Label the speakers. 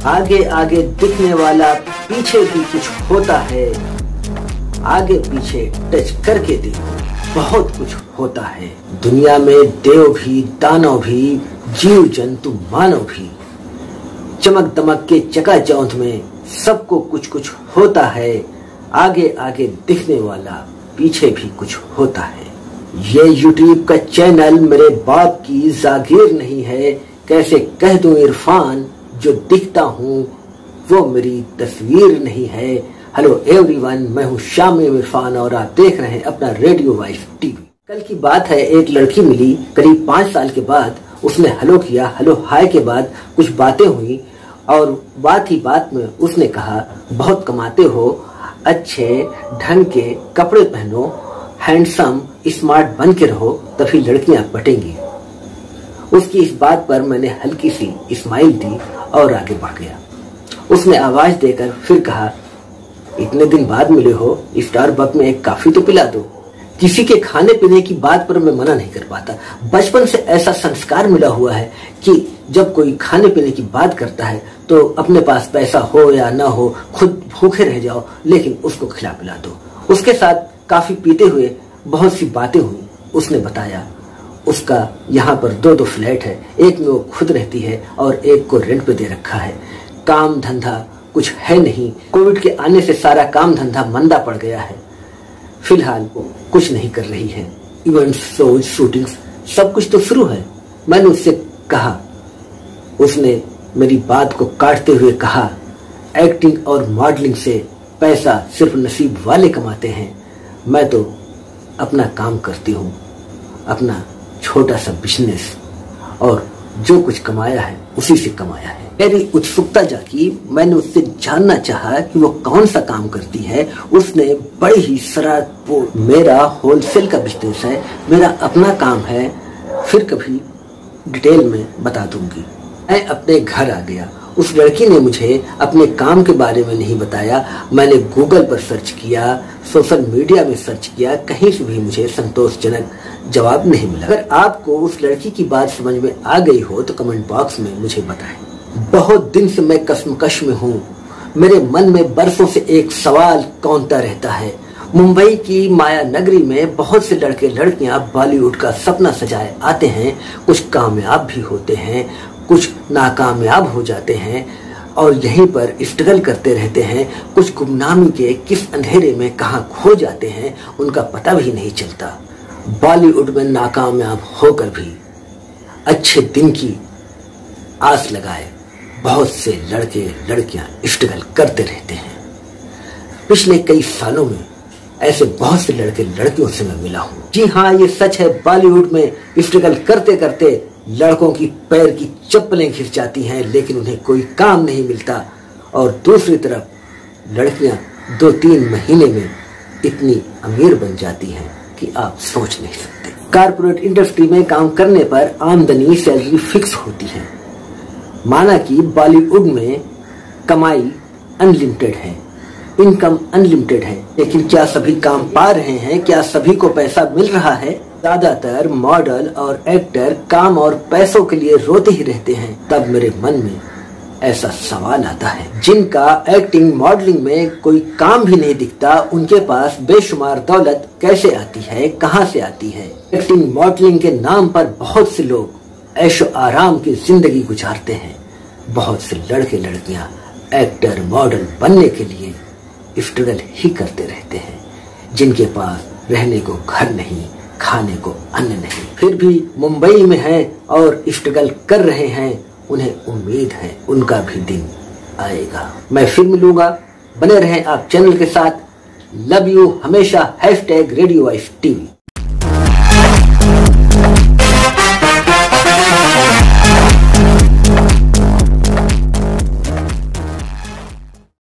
Speaker 1: आगे आगे दिखने वाला पीछे भी कुछ होता है, आगे पीछे टच करके देखो बहुत कुछ होता है। दुनिया में देव भी, दानव भी, जीव जंतु मानव भी, चमक दमक के चकाचौंध में सबको कुछ कुछ होता है। आगे आगे दिखने वाला पीछे भी कुछ होता है। ये यूट्यूब का चैनल मेरे बाप की जागीर नहीं है, कैसे कह दूं इरफान, जो दिखता हूँ वो मेरी तस्वीर नहीं है। हेलो एवरीवन, मैं हूँ शामी इरफान और आप देख रहे हैं अपना रेडियो वाइफ टीवी। कल की बात है, एक लड़की मिली करीब 5 साल के बाद। उसने हेलो किया, हेलो हाय के बाद कुछ बातें हुई और बात ही बात में उसने कहा, बहुत कमाते हो, अच्छे ढंग के कपड़े पहनो, हैंडसम स्मार्ट बन के रहो, तभी लड़कियां पटेंगी। उसकी इस बात पर मैंने हल्की सी स्माइल दी और आगे बढ़ गया। उसने आवाज देकर फिर कहा, इतने दिन बाद मिले हो, स्टारबक्स में एक कॉफी तो पिला दो। किसी के खाने पीने की बात पर मैं मना नहीं कर पाता। बचपन से ऐसा संस्कार मिला हुआ है कि जब कोई खाने पीने की बात करता है तो अपने पास पैसा हो या ना हो, खुद भूखे रह जाओ लेकिन उसको खिला पिला दो। उसके साथ काफी पीते हुए बहुत सी बातें हुई। उसने बताया उसका यहाँ पर 2 फ्लैट है, एक में वो खुद रहती है और एक को रेंट पे दे रखा है। काम धंधा कुछ है नहीं, कोविड के आने से सारा काम धंधा मंदा पड़ गया है। फिलहाल वो कुछ नहीं कर रही है। इवेंट्स, शोज, शूटिंग्स सब कुछ तो शुरू है। मैंने उससे कहा, उसने मेरी बात को काटते हुए कहा, एक्टिंग और मॉडलिंग से पैसा सिर्फ नसीब वाले कमाते हैं। मैं तो अपना काम करती हूँ, अपना छोटा सा बिजनेस, और जो कुछ कमाया है उसी से कमाया है। मेरी उत्सुकता जागी, मैंने उससे जानना चाहा कि वो कौन सा काम करती है। उसने बड़ी ही शरारत, मेरा होलसेल का बिजनेस है, मेरा अपना काम है, फिर कभी डिटेल में बता दूंगी। मैं अपने घर आ गया। उस लड़की ने मुझे अपने काम के बारे में नहीं बताया। मैंने गूगल पर सर्च किया, सोशल मीडिया में सर्च किया, कहीं से भी मुझे संतोषजनक जवाब नहीं मिला। अगर आपको उस लड़की की बात समझ में आ गई हो तो कमेंट बॉक्स में मुझे बताएं। बहुत दिन से मैं कश्मकश में हूँ। मेरे मन में बरसों से एक सवाल कौंता रहता है। मुंबई की माया नगरी में बहुत से लड़के लड़कियां बॉलीवुड का सपना सजाए आते हैं। कुछ कामयाब भी होते हैं, कुछ नाकामयाब हो जाते हैं और यहीं पर स्ट्रगल करते रहते हैं। कुछ गुमनामी के किस अंधेरे में कहां खो जाते हैं उनका पता भी नहीं चलता। बॉलीवुड में नाकामयाब होकर भी अच्छे दिन की आस लगाए बहुत से लड़के लड़कियां स्ट्रगल करते रहते हैं। पिछले कई सालों में ऐसे बहुत से लड़के लड़कियों से मैं मिला हूँ। जी हाँ, ये सच है, बॉलीवुड में स्ट्रगल करते करते लड़कों की पैर की चप्पलें घिस जाती हैं लेकिन उन्हें कोई काम नहीं मिलता, और दूसरी तरफ लड़कियां 2-3 महीने में इतनी अमीर बन जाती हैं कि आप सोच नहीं सकते। कारपोरेट इंडस्ट्री में काम करने पर आमदनी, सैलरी फिक्स होती है। माना कि बॉलीवुड में कमाई अनलिमिटेड है, इनकम अनलिमिटेड है, लेकिन क्या सभी काम पा रहे हैं? क्या सभी को पैसा मिल रहा है? ज्यादातर मॉडल और एक्टर काम और पैसों के लिए रोते ही रहते हैं। तब मेरे मन में ऐसा सवाल आता है, जिनका एक्टिंग मॉडलिंग में कोई काम भी नहीं दिखता, उनके पास बेशुमार दौलत कैसे आती है, कहां से आती है? एक्टिंग मॉडलिंग के नाम पर बहुत से लोग ऐशो आराम की जिंदगी गुजारते हैं। बहुत से लड़के लड़कियां एक्टर मॉडल बनने के लिए स्ट्रगल ही करते रहते हैं, जिनके पास रहने को घर नहीं, खाने को अन्न नहीं, फिर भी मुंबई में हैं और स्ट्रगल कर रहे हैं। उन्हें उम्मीद है उनका भी दिन आएगा। मैं फिर मिलूंगा, बने रहें आप चैनल के साथ। लव यू हमेशा। #Radio wife TV.